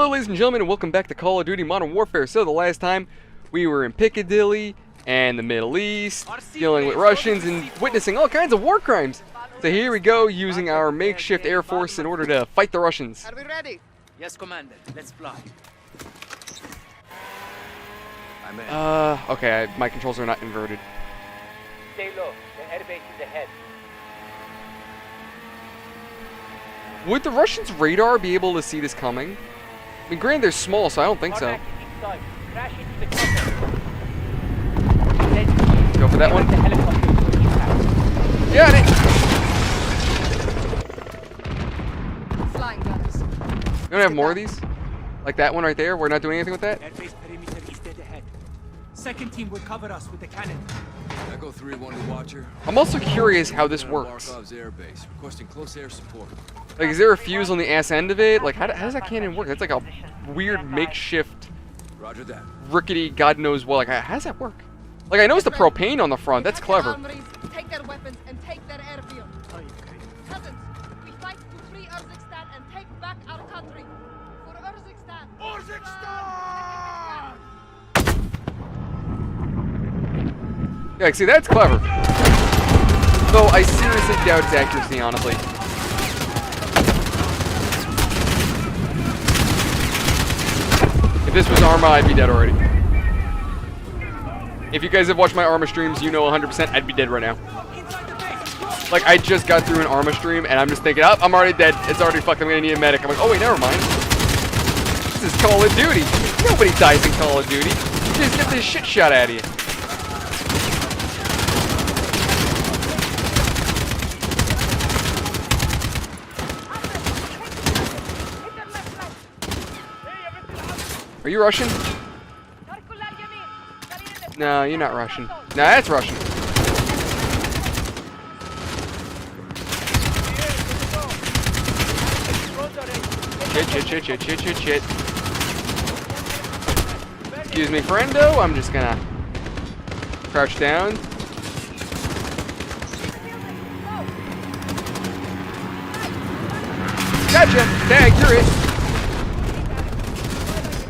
Hello ladies and gentlemen, and welcome back to Call of Duty Modern Warfare. So the last time we were in Piccadilly and the Middle East, dealing with Russians and witnessing all kinds of war crimes. So here we go, using our makeshift air force in order to fight the Russians. Are we ready? Yes, Commander. Let's fly. I'm in. Okay, my controls are not inverted. Stay low. The airbase is ahead. Would the Russians' radar be able to see this coming? I mean, granted, they're small, so I don't think so. Crash into the cutter. Go for that one. The helicopter will you have. Yeah, Flying gunners. we don't have more of these? Like that one right there? We're not doing anything with that? Airbase perimeter is dead ahead. Second team will cover us with the cannon. Echo 3-1 Watcher. I'm also curious how this works. Markov's airbase, requesting close air support. Like, is there a fuse on the ass end of it? Like, how does that cannon work? That's like a weird makeshift, Roger that. rickety, God knows what. Like, how does that work? Like, I know it's the propane on the front. That's clever. Take their weapons and take their airfield. Cousins, we fight to free Urzikstan and take back our country. For Urzikstan. Yeah, see, that's clever. Though I seriously doubt its accuracy, honestly. If this was Arma, I'd be dead already. If you guys have watched my Arma streams, you know 100% I'd be dead right now. Like, I just got through an Arma stream, and I'm just thinking, oh, I'm already dead. It's already fucked. I'm gonna need a medic. I'm like, oh wait, never mind. This is Call of Duty. Nobody dies in Call of Duty. You just get this shit shot out of you. Are you Russian? No, you're not Russian. No, that's Russian. Shit. Excuse me, friendo. I'm just gonna crouch down. Gotcha! Tag, you're it.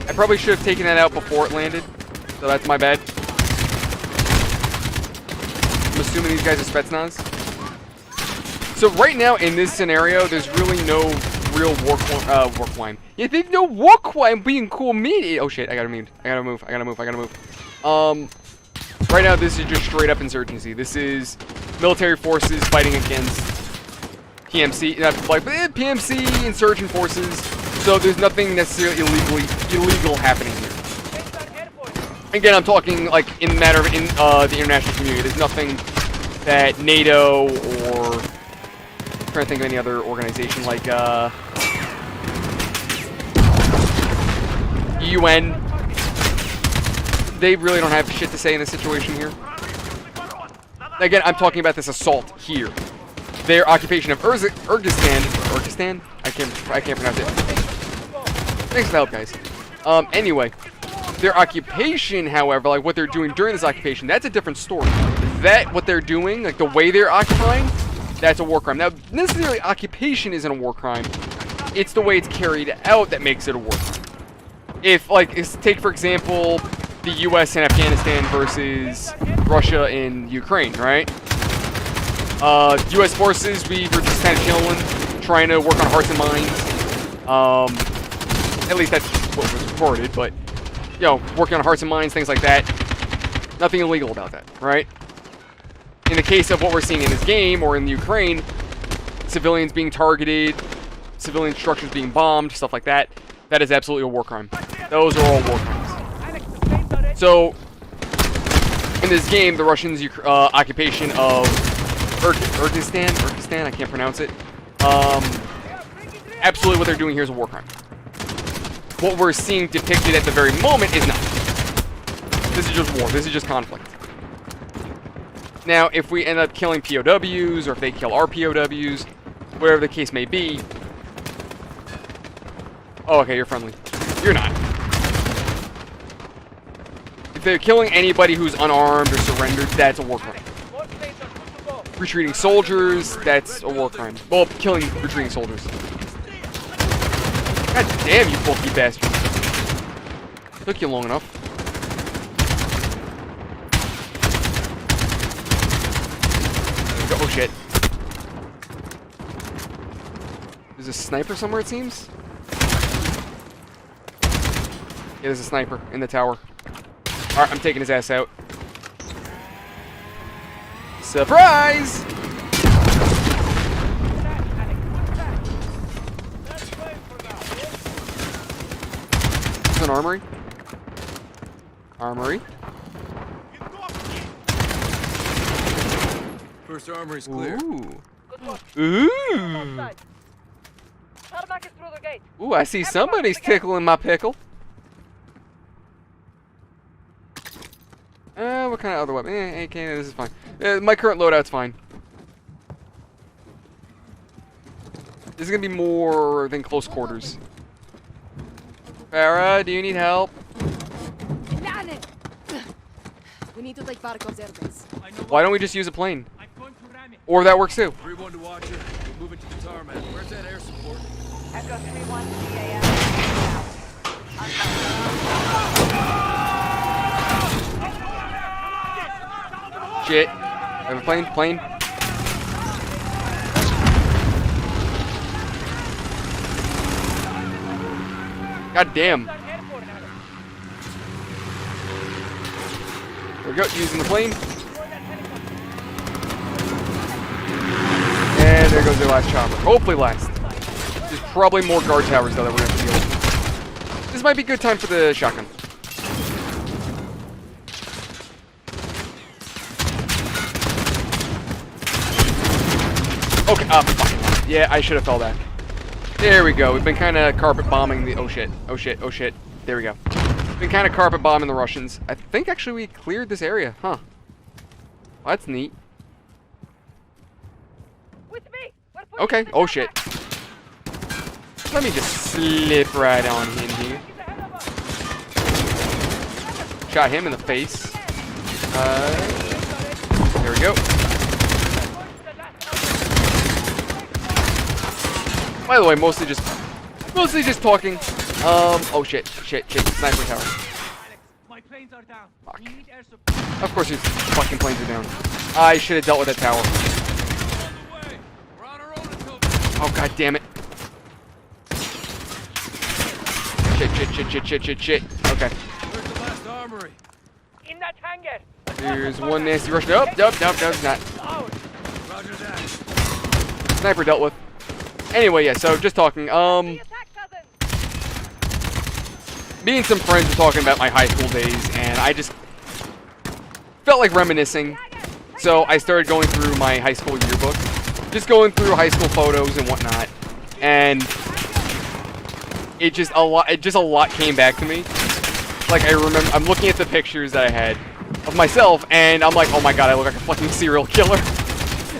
I probably should have taken that out before it landed, so that's my bad. I'm assuming these guys are Spetsnaz. So right now in this scenario, there's really no real war crime. Yeah, there's no war crime being committed. Oh shit! I gotta move. Right now this is just straight up insurgency. This is military forces fighting against PMC, PMC insurgent forces. So there's nothing necessarily illegal happening here. Again, I'm talking like in the matter of the international community. There's nothing that NATO or I'm trying to think of any other organization like UN. They really don't have shit to say in this situation here. Again, I'm talking about this assault here. Their occupation of Urgistan. I can't pronounce it. Thanks for the help, guys. Anyway, their occupation, however, like what they're doing during this occupation, that's a different story. What they're doing, like the way they're occupying, that's a war crime. Now, necessarily occupation isn't a war crime. It's the way it's carried out that makes it a war crime. If, take for example, the U.S. in Afghanistan versus Russia in Ukraine, right? U.S. forces, we were just kind of chilling, trying to work on hearts and minds. At least that's what was reported, but, you know, working on hearts and minds, things like that. Nothing illegal about that, right? In the case of what we're seeing in this game, or in the Ukraine, civilians being targeted, civilian structures being bombed, stuff like that, that is absolutely a war crime. Those are all war crimes. So, in this game, the Russians' occupation of Urgistan, I can't pronounce it. Absolutely what they're doing here is a war crime. What we're seeing depicted at the very moment is not. This is just war. This is just conflict. Now, if we end up killing POWs, or if they kill our POWs, whatever the case may be. Oh, okay, you're friendly. You're not. If they're killing anybody who's unarmed or surrendered, that's a war crime. Retreating soldiers, that's a war crime. Well, killing retreating soldiers. God damn, you bulky bastard. Took you long enough. Oh shit. There's a sniper somewhere, it seems? Yeah, there's a sniper in the tower. Alright, I'm taking his ass out. Surprise! There's an armory. Armory. First armory's clear. Ooh. Good work. Ooh. Outside. Tarmac is through the gate. Ooh, I see somebody's tickling my pickle. What kind of other weapon? AK, this is fine. My current loadout's fine. This is gonna be more than close quarters. Farah, do you need help? We need to take Barkov's airbase. Why don't we just use a plane? I'm going to ram it. Or that works too. 3-1 to Watcher. Moving to the tarmac. Where's that air support? Echo 3-1 GAS. Shit. I have a plane. Plane. God damn. There we go. Using the plane. And there goes their last chopper. Hopefully last. There's probably more guard towers though that we're going to have to deal with. This might be a good time for the shotgun. Okay, fucking. Yeah, I should have fell back. There we go. We've been kind of carpet bombing the. Oh shit. Oh shit. Oh shit. There we go. Been kind of carpet bombing the Russians. I think actually we cleared this area, huh? Well, that's neat. With me. Okay. Oh shit. Let me just slip right on in here. Shot him in the face. There we go. By the way, mostly just talking. Oh shit, sniper tower. My planes are down. Fuck. We need air support. Of course, his fucking planes are down. I should have dealt with that tower. We're on our own until... Oh god damn it. Shit. Okay. Where's the last armory? In that hangar. There's one nasty Russian. Nope, not. Out. Roger that. Sniper dealt with. Anyway, yeah, so just talking. The attack, cousins. Me and some friends were talking about my high school days, and I just felt like reminiscing. So I started going through my high school yearbook, just going through high school photos and whatnot, and it just a lot came back to me. Like I remember, I'm looking at the pictures that I had of myself, and I'm like, oh my god, I look like a fucking serial killer.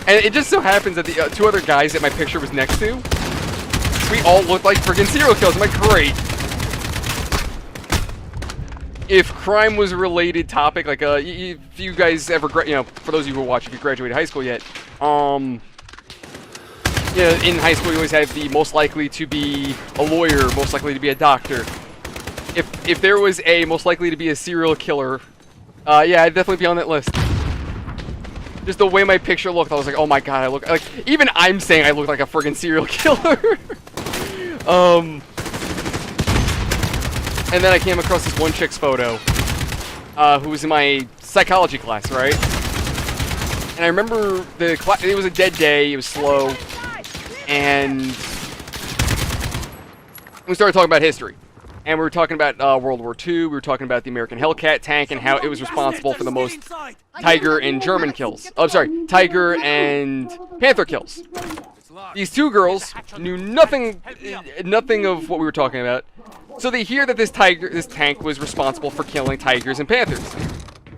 And it just so happens that the two other guys that my picture was next to, we all looked like friggin' serial killers. I'm like, great. If crime was a related topic, like if you guys ever, for those of you who watch, if you graduated high school yet, in high school you always have the most likely to be a lawyer, most likely to be a doctor. If there was a most likely to be a serial killer, yeah, I'd definitely be on that list. Just the way my picture looked, I was like, oh my god, I look like, even I'm saying I look like a friggin' serial killer. And then I came across this one chick's photo, who was in my psychology class, right? And I remember the class, it was a dead day, it was slow, and we started talking about history. And we were talking about World War II, we were talking about the American Hellcat tank and how it was responsible for the most Tiger and German kills. Oh, sorry, Tiger and Panther kills. These two girls knew nothing of what we were talking about. So they hear that this tank was responsible for killing tigers and panthers.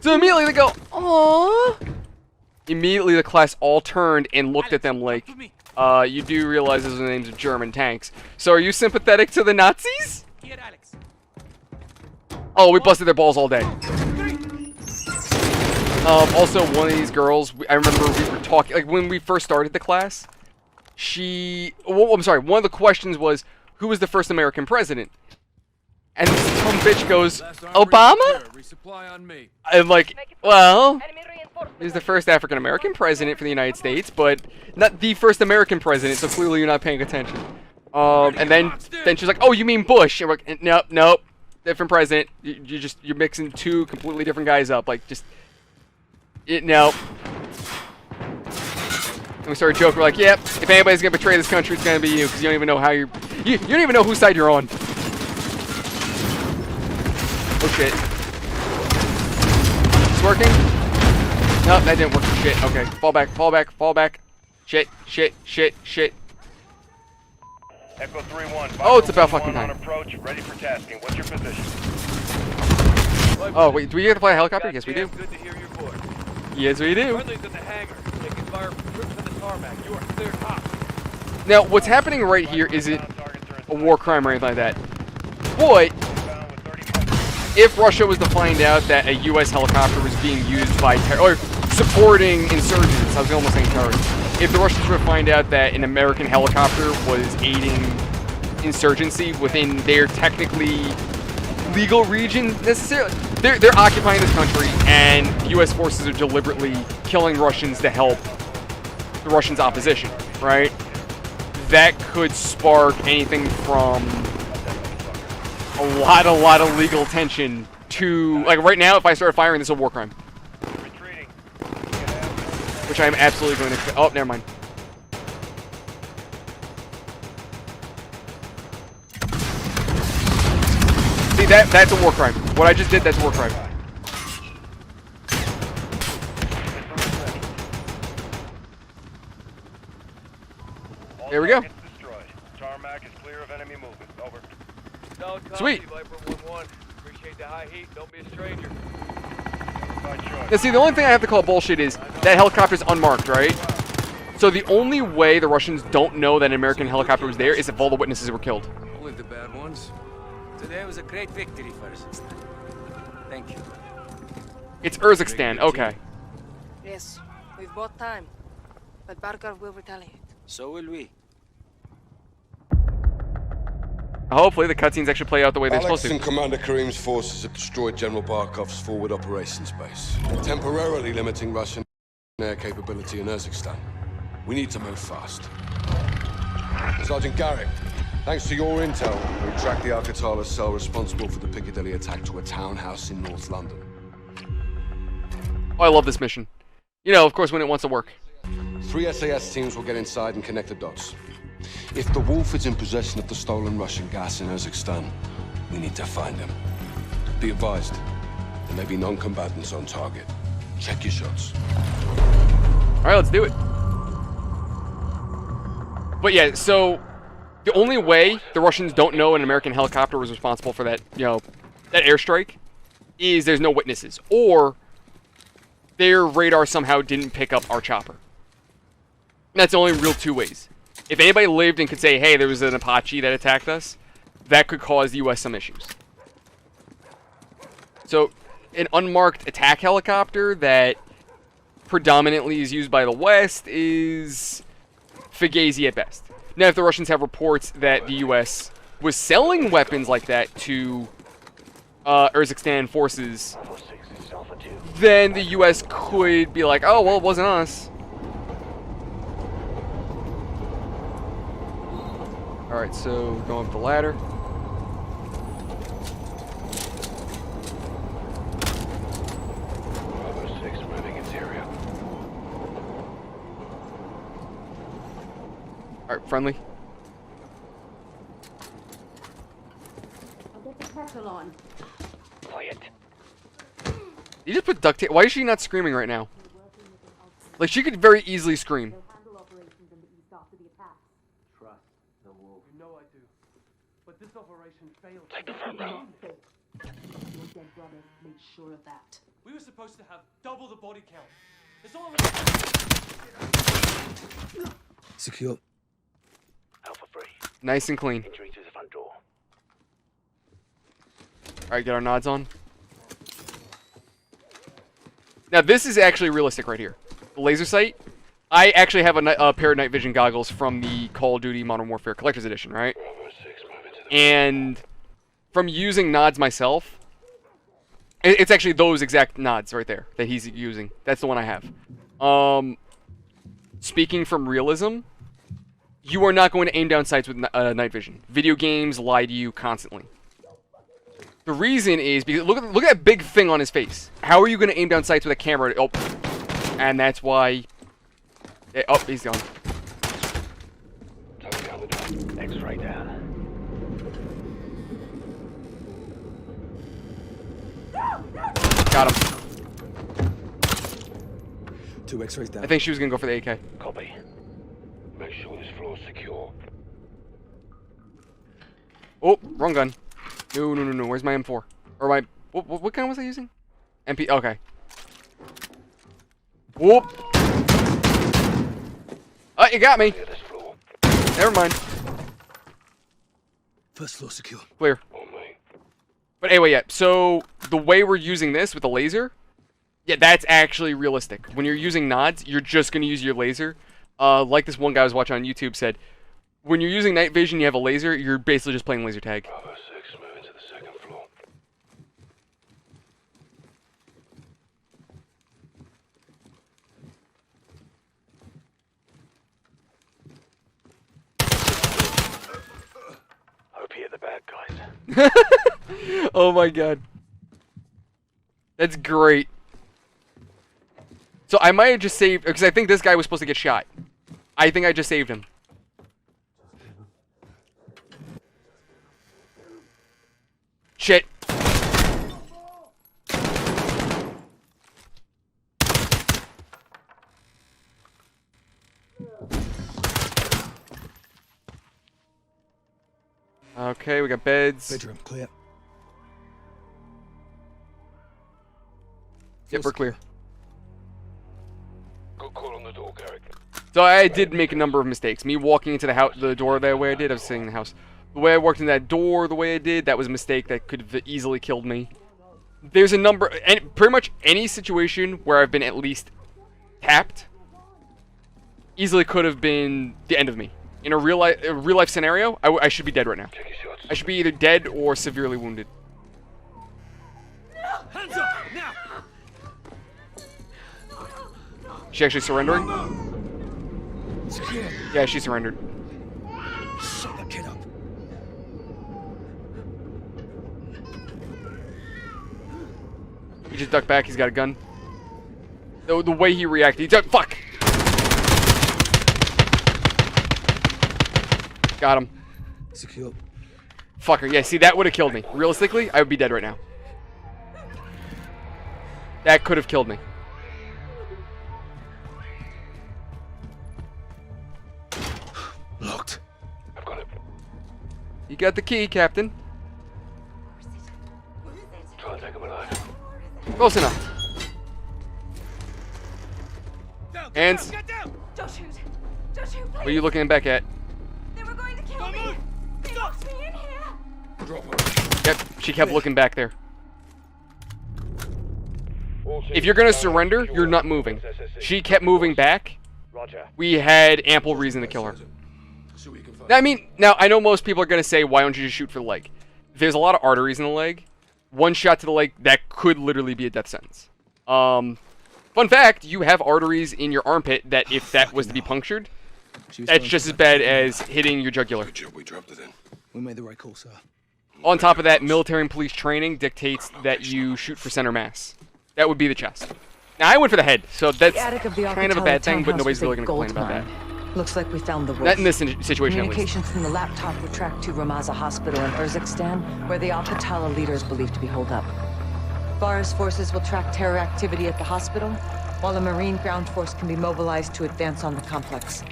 So immediately they go, aww. Immediately the class all turned and looked at them like, you do realize those are the names of German tanks. So are you sympathetic to the Nazis? Here, Alex. Oh, we busted their balls all day. Also, one of these girls, I remember we were talking, like when we first started the class, one of the questions was, who was the first American president? And this dumb bitch goes, Last armory Obama? secure. Resupply on me. I'm like, well, Enemy reinforcements. he's the first African American president for the United States, but not the first American president, so clearly you're not paying attention. And then she's like, oh, you mean Bush? And we're like, nope, nope, different president. You're mixing two completely different guys up. Like, just, no. And we started joking. We're like, yep, if anybody's gonna betray this country, it's gonna be you, because you don't even know how you don't even know whose side you're on. Oh shit. It's working? No, that didn't work. Shit. Okay. Fall back, fall back, fall back. Shit, shit, shit, shit. Echo 3-1. Oh, it's about fucking time. On approach, ready for tasking. What's your position? Oh, wait, do we get to fly a helicopter? Yes, we do. Good to hear your voice. Yes, we do. Friendly's in the hangar. Taking fire from troops on the tarmac. You are clear top. Now, what's happening right here isn't a war crime or anything like that. But if Russia was to find out that a U.S. helicopter was being used by or supporting insurgents, I was almost saying terrorists. If the Russians were to find out that an American helicopter was aiding insurgency within their technically legal region, necessarily, they're occupying this country, and U.S. forces are deliberately killing Russians to help the Russians' opposition, right? That could spark anything from a lot of legal tension to, like, right now, if I started firing, this is a war crime. Which I'm absolutely going to... Oh, never mind. See, that's a war crime. What I just did, that's a war crime. There we go. Tarmac is clear of enemy movement. Over. Sweet. Viper 1-1. Appreciate the high heat. Don't be a stranger. Now, see, the only thing I have to call bullshit is that helicopter's unmarked, right? So the only way the Russians don't know that an American helicopter was there is if all the witnesses were killed. Only the bad ones. Today was a great victory for us. Thank you. It's Urzikstan, okay. Yes, we've bought time. But Barker will retaliate. So will we. Hopefully the cutscenes actually play out the way they're Alex supposed and to. Commander Karim's forces have destroyed General Barkov's forward operations base, temporarily limiting Russian air capability in Urzikstan. We need to move fast. Sergeant Garrick, thanks to your intel, we tracked the Al-Qatala cell responsible for the Piccadilly attack to a townhouse in North London. Oh, I love this mission. You know, of course, when it wants to work. 3 SAS teams will get inside and connect the dots. If the Wolf is in possession of the stolen Russian gas in Urzikstan, we need to find him. Be advised, there may be non-combatants on target. Check your shots. Alright, let's do it. But yeah, so the only way the Russians don't know an American helicopter was responsible for that, you know, that airstrike is there's no witnesses. Or their radar somehow didn't pick up our chopper. And that's the only real two ways. If anybody lived and could say, hey, there was an Apache that attacked us, that could cause the U.S. some issues. So, an unmarked attack helicopter that predominantly is used by the West is fugazi at best. Now, if the Russians have reports that the U.S. was selling weapons like that to Urzikstan forces, then the U.S. could be like, oh, well, it wasn't us. Alright, so going up the ladder. Bravo 6 moving interior. Alright, friendly. I'll get the kettle on. Quiet. You just put duct tape. Why is she not screaming right now? Like, she could very easily scream. You know I do. But this operation failed. Take the front row. Your dead brother made sure of that. We were supposed to have double the body count. It's all Secure. Alpha 3. Nice and clean. Entering through the front door. Alright, get our nods on. Now, this is actually realistic right here. The laser sight. I actually have a pair of night vision goggles from the Call of Duty Modern Warfare Collector's Edition, right? Bravo 6 And from using nods myself, it's actually those exact nods right there that he's using. That's the one I have. Speaking from realism, you are not going to aim down sights with night vision. Video games lie to you constantly. The reason is because look at that big thing on his face. How are you going to aim down sights with a camera? Oh, and that's why. Oh, he's gone. X-ray down. Got him. 2 X-rays down. I think she was going to go for the AK. Copy. Make sure this floor's secure. Oh, wrong gun. No. Where's my M4? Or my... What gun was I using? MP... Okay. Whoop. Oh, you got me. Clear this floor. Never mind. First floor secure. Clear. On me. But anyway, yeah. So, the way we're using this with the laser... Yeah, that's actually realistic. When you're using nods, you're just going to use your laser. Like this one guy I was watching on YouTube said, when you're using night vision, you have a laser, you're basically just playing laser tag. Bravo 6, moving to the second floor. Hope you hit the bad guys. Oh my god. That's great. So I might have just saved, because I think this guy was supposed to get shot. I think I just saved him. Shit. Okay, we got beds. Bedroom clear. Yep, we're clear. Good call on the door, Garrick. So I did make a number of mistakes. Me walking into the house, the door the way I did, I was sitting in the house. The way I walked in that door the way I did, that was a mistake that could have easily killed me. There's a number, and pretty much any situation where I've been at least tapped, easily could have been the end of me. In a real life scenario, I should be dead right now. Take your shots. I should be either dead or severely wounded. Hands up now. She actually surrendering? Secure. Yeah, she surrendered. Shut that kid up. He just ducked back. He's got a gun. The way he reacted, he ducked. Fuck. Got him. Secure. Fucker. Yeah, see, that would have killed me. Realistically, I would be dead right now. That could have killed me. Locked. I've got it. You got the key, Captain. Try and take him alive. Close enough. Down, Hands. Get down. Don't shoot. Don't shoot, please. What are you looking back at? They were going to kill me. They locked me in here. Drop her. Yep, she kept looking back there. If you're gonna surrender, you're not moving. She kept moving back. Roger. We had ample reason to kill her. See what you can find. Now, I mean, now I know most people are gonna say, why don't you just shoot for the leg? There's a lot of arteries in the leg. One shot to the leg, that could literally be a death sentence. Fun fact, you have arteries in your armpit that if that was to be punctured, that's just as bad as hitting your jugular. Good job we dropped it in. We made the right call, sir. On top of that, military and police training dictates that you shoot for center mass. That would be the chest. Now, I went for the head, so that's The attic of the kind of a Alcatala bad thing, but townhouse nobody's was a really going to complain about that. goldmine. Looks like we found the roof. Not in this situation, at least. Communications from the laptop were tracked to Ramaza Hospital in Urzikstan, where the Alcatala leader is believed to be holed up. Farah's forces will track terror activity at the hospital, while a Marine ground force can be mobilized to advance on the complex.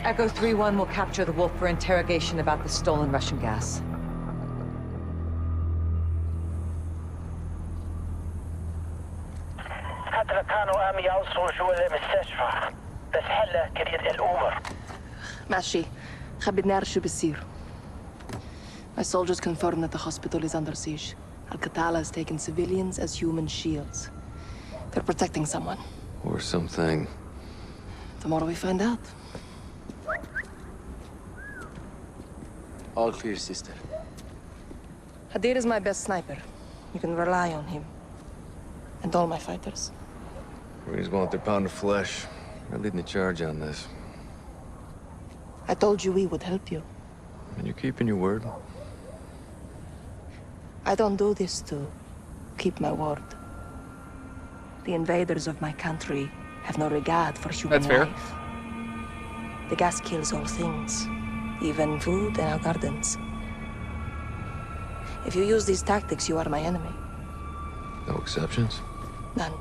Echo 3-1 will capture the wolf for interrogation about the stolen Russian gas. حتى كانوا عم يوصلوا جوا المستشفى بس هلا كرهت الامور. ماشي خبرني نعرف شو بيصير. My soldiers confirm that the hospital is under siege. Al-Qatala has taken civilians as human shields. They're protecting someone. Or something. Tomorrow we find out. All clear, sister. Hadir is my best sniper. You can rely on him. And all my fighters. Marines want their pound of flesh. They're leading the charge on this. I told you we would help you. And you're keeping your word. I don't do this to keep my word. The invaders of my country have no regard for human That's fair. life. The gas kills all things, even food and our gardens. If you use these tactics, you are my enemy. No exceptions? None.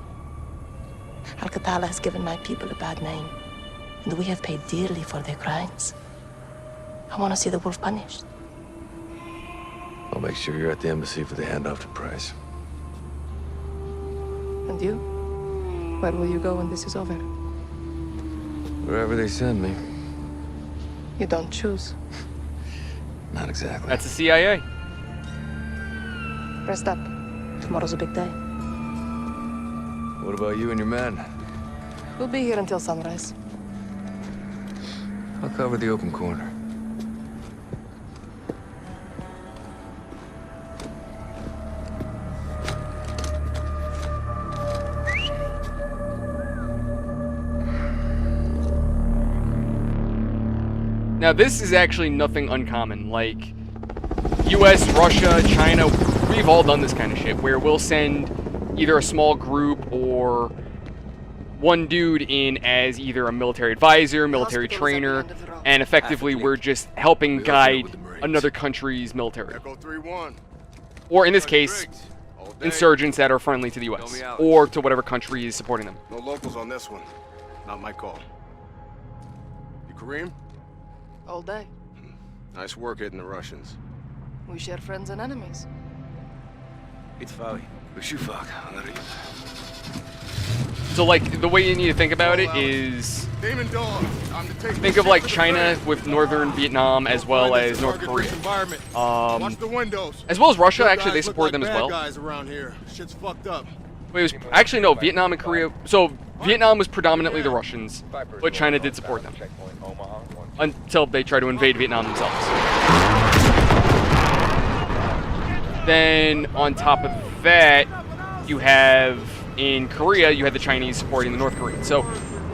Al-Qatala has given my people a bad name, and we have paid dearly for their crimes. I want to see the wolf punished. I'll make sure you're at the embassy for the handoff to Price. And you? Where will you go when this is over? Wherever they send me. You don't choose. Not exactly. That's the CIA. Rest up. Tomorrow's a big day. What about you and your men? We'll be here until sunrise. I'll cover the open corner. Now this is actually nothing uncommon. Like, US, Russia, China, we've all done this kind of shit where we'll send either a small group or one dude in as either a military advisor, military trainer, and effectively we're just helping guide another country's military. Echo 3-1. Or in this case, insurgents that are friendly to the US or to whatever country is supporting them. No locals on this one. Not my call. You Kareem? All day. Nice work hitting the Russians. We share friends and enemies. It's Farah. So like the way you need to think about it is Demon Dog. I'm to take think of like China with northern Vietnam as well as North Korea. Watch the windows. As well as Russia, actually they support them as well. Guys around here. Shit's fucked up. Wait, it was, actually no, Vietnam and Korea. So Vietnam was predominantly the Russians, but China did support them until they tried to invade Vietnam themselves. Then on top of that, you have in Korea, you had the Chinese supporting the North Koreans. So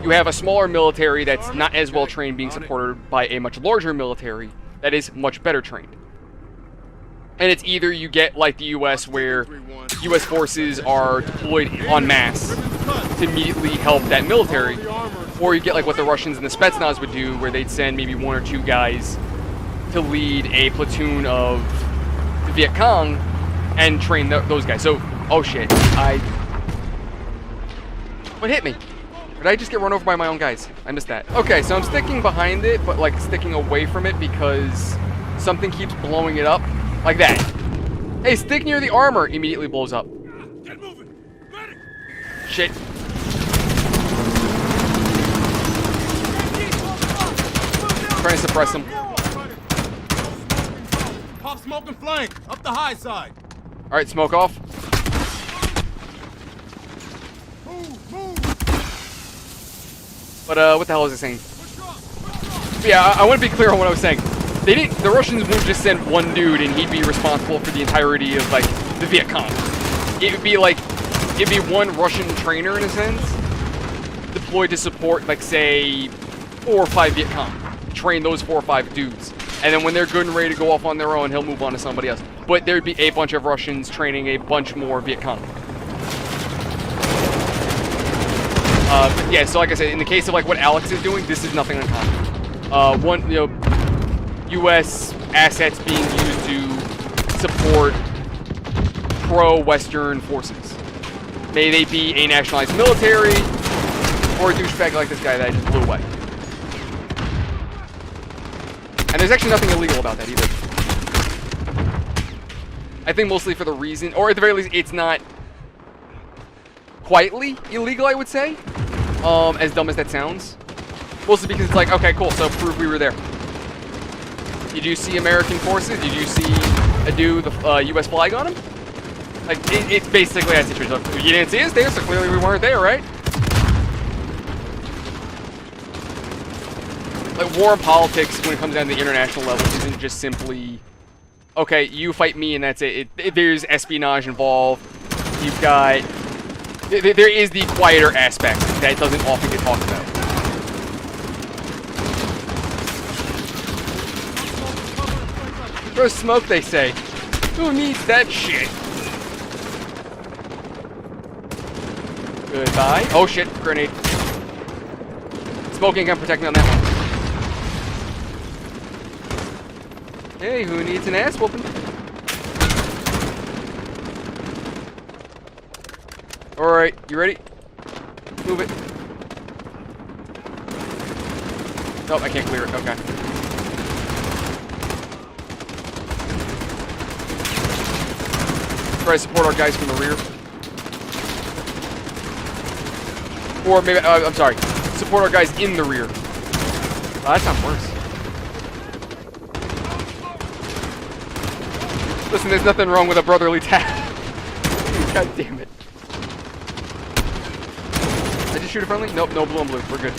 you have a smaller military that's not as well trained being supported by a much larger military that is much better trained. And it's either you get like the US where US forces are deployed en masse to immediately help that military, or you get like what the Russians and the Spetsnaz would do where they'd send maybe one or two guys to lead a platoon of the Viet Cong and train those guys. So, oh shit, what hit me? Did I just get run over by my own guys? I missed that. Okay, so I'm sticking behind it, but like sticking away from it because something keeps blowing it up. Like that. Hey, stick near the armor. Immediately blows up. Get moving. Ready. Shit. Trying to suppress him. Pop smoke and flank. Up the high side. Alright, smoke off. But what the hell was I saying? Yeah, I want to be clear on what I was saying. The Russians wouldn't just send one dude and he'd be responsible for the entirety of like the Viet Cong. It'd be one Russian trainer in a sense, deployed to support like say 4 or 5 Viet Cong. Train those 4 or 5 dudes. And then when they're good and ready to go off on their own, he'll move on to somebody else. But there'd be a bunch of Russians training a bunch more Viet Cong. But yeah, so like I said, in the case of like what Alex is doing, this is nothing uncommon. U.S. assets being used to support pro-Western forces. May they be a nationalized military or a douchebag like this guy that I just blew away. And there's actually nothing illegal about that either. I think mostly for the reason, or at the very least, it's not quietly illegal, I would say. As dumb as that sounds. Mostly because it's like, okay, cool, so prove we were there. Did you see American forces? Did you see a dude, the U.S. flag on him? Like, it's basically that situation. Like, you didn't see us there, so clearly we weren't there, right? Like, war and politics, when it comes down to the international level, isn't just simply okay, you fight me and that's it. There's espionage involved. You've got... There is the quieter aspect that doesn't often get talked about. Throw smoke, they say. Who needs that shit? Goodbye. Oh shit, grenade. Smoking gun protect me on that one. Hey, who needs an ass whooping? Alright, you ready? Move it. Nope, I can't clear it. Okay. Try to support our guys from the rear. Or maybe, I'm sorry, support our guys in the rear. Oh, that sounds worse. Listen, there's nothing wrong with a brotherly tap. God damn it. Did I just shoot a friendly? Nope, no blue and blue. We're good.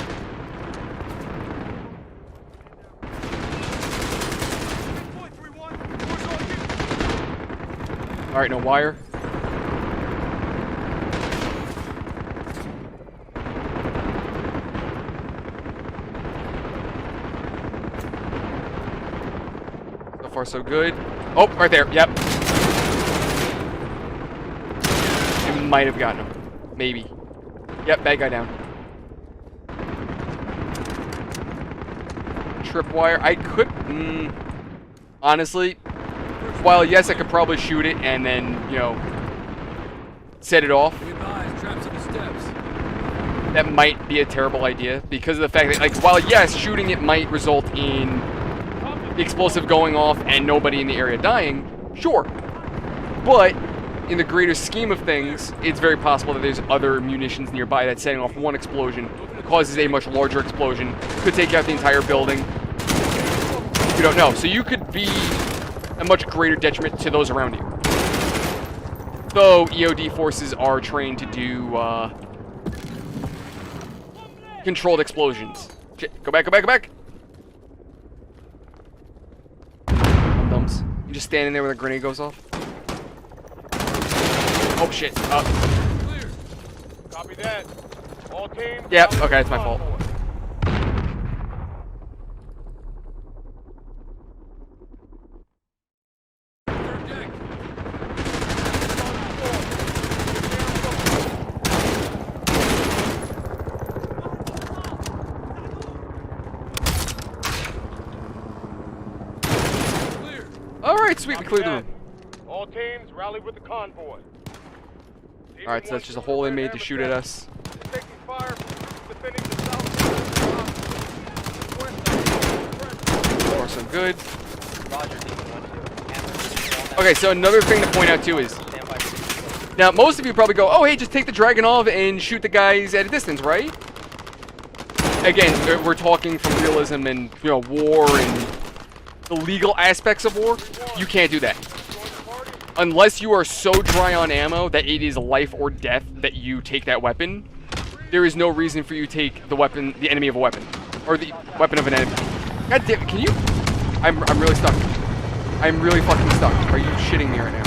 Alright, no wire. So far, so good. Oh, right there. Yep. It might have gotten him. Maybe. Yep, bad guy down. Tripwire. I could... honestly... While, yes, I could probably shoot it and then, you know, set it off. That might be a terrible idea because of the fact that, like, while, yes, shooting it might result in the explosive going off and nobody in the area dying, sure. But in the greater scheme of things, it's very possible that there's other munitions nearby that's setting off one explosion, causes a much larger explosion, could take out the entire building. You don't know. So you could be a much greater detriment to those around you. Though EOD forces are trained to do controlled explosions. Shit, go back, go back, go back! Thumbs. You just standing there when a grenade goes off. Oh shit. Clear. Copy that. All teams. Yep, okay, it's my fault. Alright, sweet, we cleared the room. All teams rally with the convoy. Alright, so that's just a hole they made to shoot at us. Taking fire from defending the Far so good. Okay, so another thing to point out too is, now most of you probably go, oh hey, just take the Dragonov and shoot the guys at a distance, right? Again, we're talking from realism and, you know, war and the legal aspects of war. You can't do that. Unless you are so dry on ammo that it is life or death that you take that weapon, there is no reason for you to take the weapon, the enemy of a weapon. Or the weapon of an enemy. God damn it, can you? I'm really stuck. I'm really fucking stuck. Are you shitting me right now?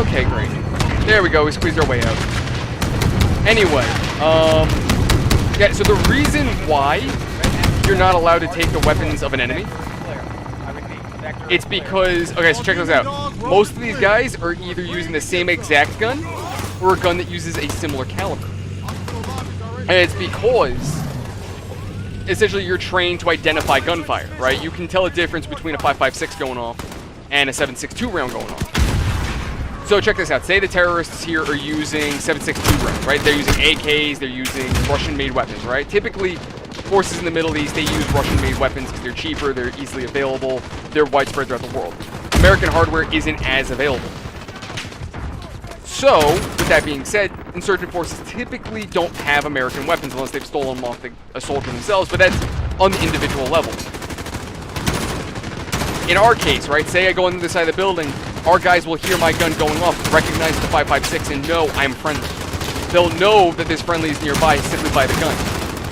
Okay, great. There we go, we squeezed our way out. Anyway, yeah, so the reason why you're not allowed to take the weapons of an enemy, it's because, okay, so check this out. Most of these guys are either using the same exact gun or a gun that uses a similar caliber. And it's because essentially you're trained to identify gunfire, right? You can tell the difference between a 5.56 going off and a 7.62 round going off. So check this out. Say the terrorists here are using 7.62 rounds, right? They're using AKs, they're using Russian-made weapons, right? Typically, forces in the Middle East, they use Russian-made weapons because they're cheaper, they're easily available, they're widespread throughout the world. American hardware isn't as available. So, with that being said, insurgent forces typically don't have American weapons unless they've stolen them off a soldier themselves, but that's on the individual level. In our case, right, say I go into the side of the building, our guys will hear my gun going off, recognize the 5.56, and know I'm friendly. They'll know that this friendly is nearby simply by the gun.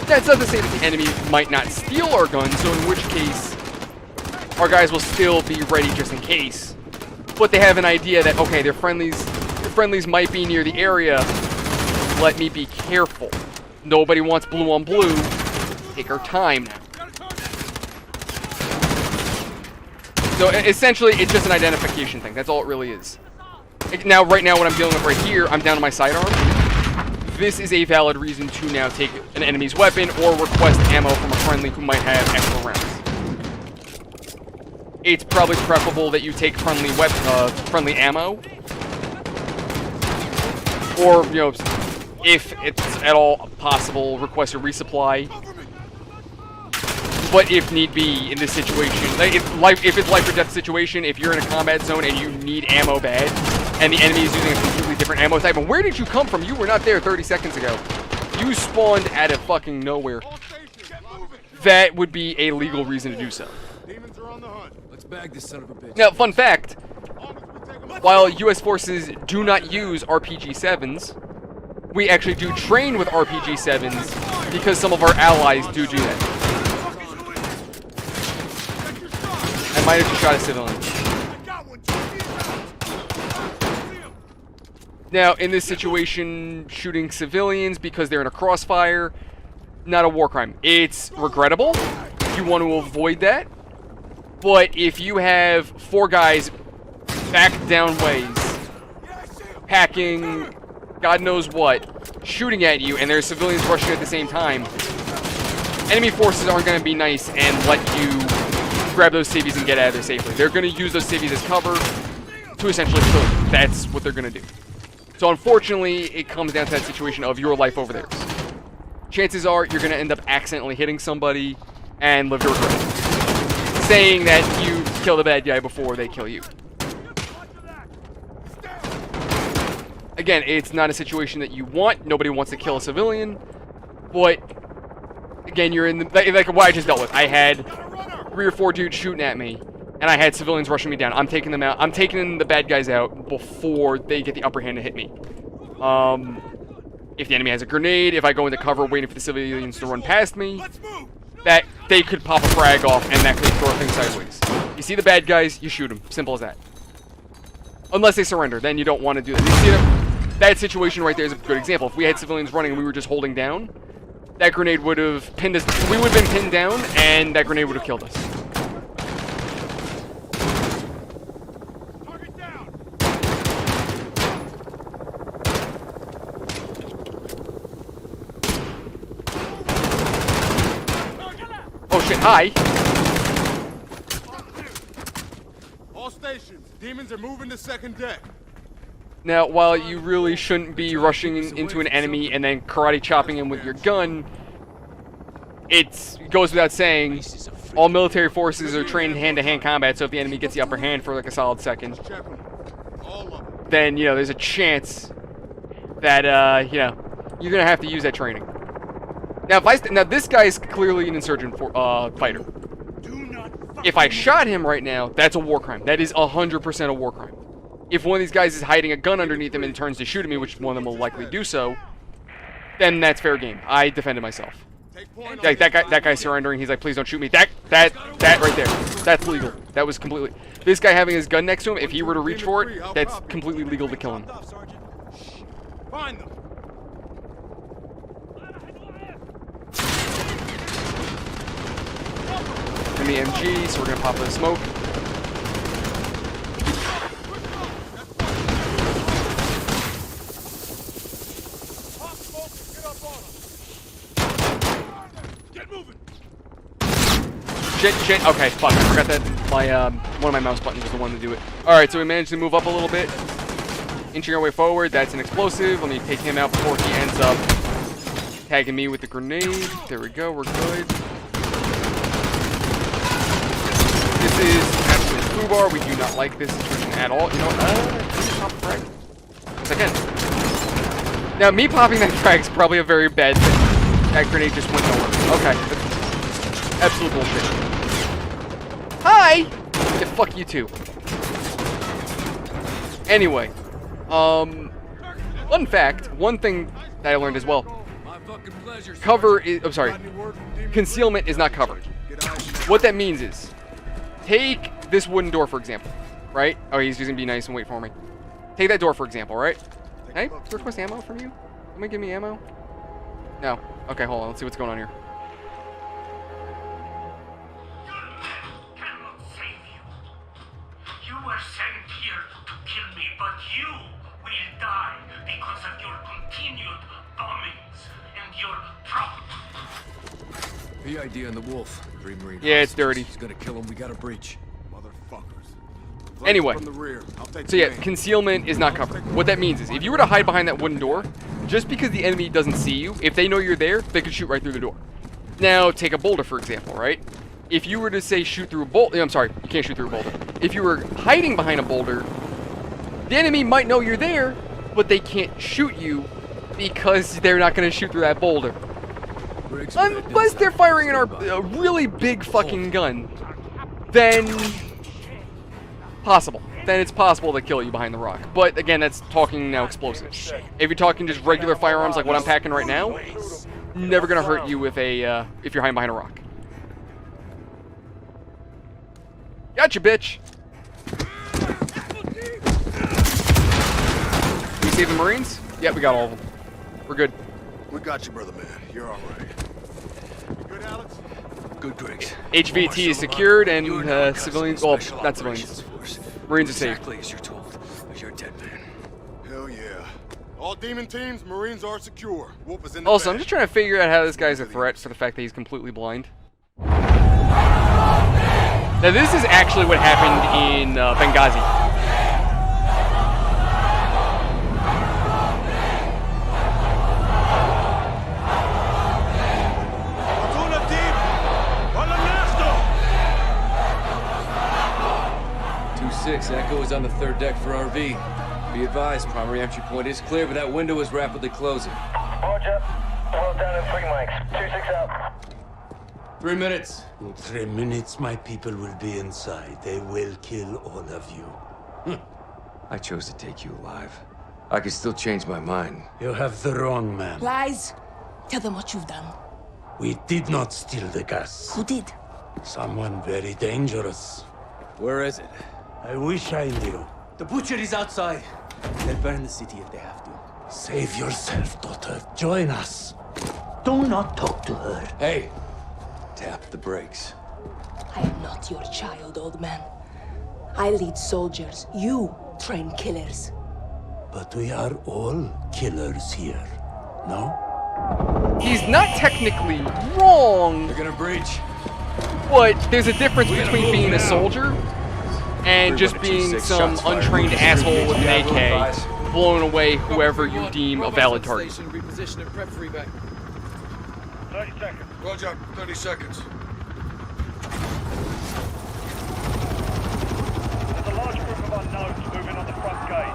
That's not to say that the enemy might not steal our guns, so in which case, our guys will still be ready just in case. But they have an idea that, okay, their friendlies might be near the area. Let me be careful. Nobody wants blue on blue. Take our time now. So essentially, it's just an identification thing. That's all it really is. Now, right now, what I'm dealing with right here, I'm down to my sidearm. This is a valid reason to now take an enemy's weapon or request ammo from a friendly who might have extra rounds. It's probably preferable that you take friendly ammo, or if it's at all possible, request a resupply. But if need be, in this situation, if it's life or death situation, if you're in a combat zone and you need ammo bad, and the enemy is using a completely different ammo type, and where did you come from? You were not there 30 seconds ago. You spawned out of fucking nowhere. That would be a legal reason to do so. Demons are on the hunt. Let's bag this son of a bitch. Now, fun fact, while U.S. forces do not use RPG-7s, we actually do train with RPG-7s because some of our allies do that. I might have just shot a civilian. Now, in this situation, shooting civilians because they're in a crossfire, not a war crime. It's regrettable. You want to avoid that. But if you have 4 guys back down ways, packing God knows what, shooting at you, and there's civilians rushing at the same time, enemy forces aren't going to be nice and let you grab those civvies and get out of there safely. They're going to use those civvies as cover to essentially kill you. That's what they're going to do. So unfortunately, it comes down to that situation of your life over theirs. Chances are you're going to end up accidentally hitting somebody and live to regret it. Saying that you kill the bad guy before they kill you. Again, it's not a situation that you want. Nobody wants to kill a civilian. But, again, you're in the... Like what I just dealt with. I had 3 or 4 dudes shooting at me, and I had civilians rushing me down. I'm taking them out. I'm taking the bad guys out before they get the upper hand to hit me. If the enemy has a grenade, if I go into cover waiting for the civilians to run past me, that they could pop a frag off, and that could throw things sideways. You see the bad guys, you shoot them. Simple as that. Unless they surrender, then you don't want to do that. You see that situation right there is a good example. If we had civilians running and we were just holding down, that grenade would have pinned us. We would have been pinned down, and that grenade would have killed us. Oh shit, hi. All stations, demons are moving to second deck. Now, while you really shouldn't be rushing into an enemy and then karate chopping him with your gun, it goes without saying, all military forces are trained in hand-to-hand combat, so if the enemy gets the upper hand for like a solid second, then, there's a chance that, you're going to have to use that training. Now, now this guy's clearly an insurgent fighter. If I shot him right now, that's a war crime. That is 100% a war crime. If one of these guys is hiding a gun underneath him and turns to shoot at me, which one of them will likely do so, then that's fair game. I defended myself. Like that guy surrendering, he's like, please don't shoot me. That right there, that's legal. That was completely... This guy having his gun next to him, if he were to reach for it, that's completely legal to kill him. Find them. Enemy MG, so we're gonna pop the smoke. Shit, okay, fuck, I forgot that my, one of my mouse buttons was the one to do it. Alright, so we managed to move up a little bit. Inching our way forward, that's an explosive. Let me take him out before he ends up tagging me with the grenade. There we go, we're good. This is absolute foobar. We do not like this situation at all. You know what, pop a frag. Yes, I can. Now, me popping that frag is probably a very bad thing. That grenade just went nowhere. Okay, that's absolute bullshit. Hi! Yeah, fuck you too. Anyway, fun fact, one thing that I learned as well. Cover is, concealment is not cover. What that means is, take this wooden door, for example, right? Oh, he's using be nice and wait for me. Take that door, for example, right? Can I request ammo from you? Somebody give me ammo? No. Okay, hold on. Let's see what's going on here. Cannot save you. You were sent here to kill me, but you will die because of your continued bombings and your The idea on the wolf. 3 Marine Yeah, it's dirty. He's gonna kill him. We got a breach. Motherfuckers. Anyway, From the rear. I'll take so yeah, the main. concealment is not covered. What that means is, if you were to hide behind that wooden door, just because the enemy doesn't see you, if they know you're there, they could shoot right through the door. Now, take a boulder, for example, right? If you were to say shoot through a boulder, I'm sorry, you can't shoot through a boulder. If you were hiding behind a boulder, the enemy might know you're there, but they can't shoot you because they're not going to shoot through that boulder. Unless they're firing a really big fucking gun, then possible. Then it's possible to kill you behind the rock. But again, that's talking now explosives. If you're talking just regular firearms like what I'm packing right now, never gonna hurt you with a if you're hiding behind a rock. Gotcha, bitch. We save the Marines? Yeah, we got all of them. We're good. We got you, brother man. You're all right. You good, Alex? Good, Griggs. HVT is secured and civilians, well, not civilians. Marines are safe. Exactly as you're told. But you're a dead man. Hell yeah. All demon teams, Marines are secure. Wolf is in the Also, bag. I'm just trying to figure out how this guy's a threat for the fact that he's completely blind. Now, this is actually what happened in Benghazi. Echo is on the 3rd deck for RV. Be advised, primary entry point is clear, but that window is rapidly closing. Roger. Well down in 3 mics. 2-6 out. 3 minutes. In 3 minutes, my people will be inside. They will kill all of you. I chose to take you alive. I could still change my mind. You have the wrong man. Lies. Tell them what you've done. We did not steal the gas. Who did? Someone very dangerous. Where is it? I wish I knew. The butcher is outside. They'll burn the city if they have to. Save yourself, daughter. Join us. Do not talk to her. Hey, tap the brakes. I am not your child, old man. I lead soldiers. You train killers. But we are all killers here, no? He's not technically wrong. They're gonna breach. But there's a difference between being a soldier and just being some untrained asshole with an AK blowing away whoever you deem a valid target. Reposition and prep for evac. 30 seconds. Roger, 30 seconds. There's a large group of unknowns moving on the front gate.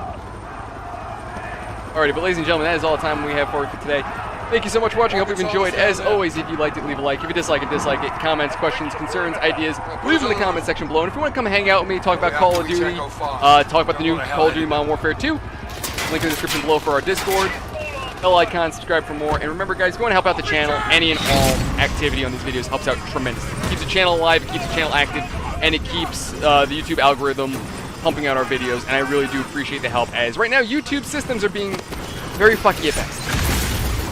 Alrighty, but ladies and gentlemen, that is all the time we have for you for today. Thank you so much for watching. Hope you've enjoyed. As always, if you liked it, leave a like. If you dislike it, dislike it. Comments, questions, concerns, ideas, leave them in the comment section below. And if you want to come hang out with me, talk about Call of Duty, talk about the new Call of Duty Modern Warfare 2, link in the description below for our Discord. Bell icon, subscribe for more. And remember, guys, if you want to help out the channel, any and all activity on these videos helps out tremendously. It keeps the channel alive, it keeps the channel active, and it keeps the YouTube algorithm pumping out our videos. And I really do appreciate the help, as right now YouTube systems are being very fucky at best.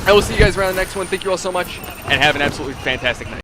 I will see you guys around the next one. Thank you all so much, and have an absolutely fantastic night.